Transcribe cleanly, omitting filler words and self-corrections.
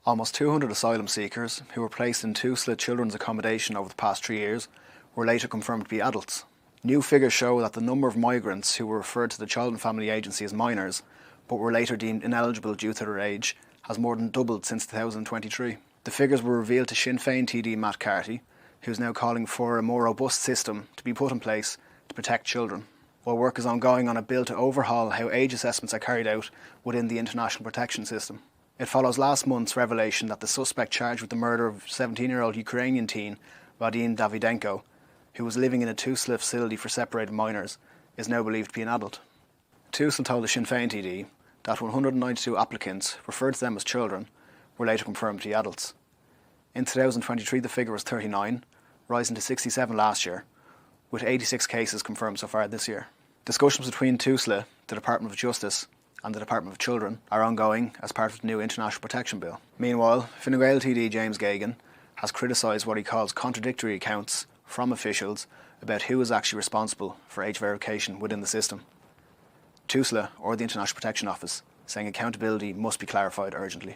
Almost 200 asylum seekers who were placed in Tusla children's accommodation over the past 3 years were later confirmed to be adults. New figures show that the number of migrants who were referred to the Child and Family Agency as minors, but were later deemed ineligible due to their age, has more than doubled since 2023. The figures were revealed to Sinn Féin TD Matt Carthy, who is now calling for a more robust system to be put in place to protect children, while work is ongoing on a bill to overhaul how age assessments are carried out within the international protection system. It follows last month's revelation that the suspect charged with the murder of 17-year-old Ukrainian teen Vadim Davydenko, who was living in a Tusla facility for separated minors, is now believed to be an adult. Tusla told the Sinn Féin TD that 192 applicants, referred to them as children, were later confirmed to be adults. In 2023 the figure was 39, rising to 67 last year, with 86 cases confirmed so far this year. Discussions between Tusla, the Department of Justice and the Department of Children are ongoing as part of the new International Protection Bill. Meanwhile, Fine Gael TD James Geoghegan has criticised what he calls contradictory accounts from officials about who is actually responsible for age verification within the system. Tusla, or the International Protection Office, saying accountability must be clarified urgently.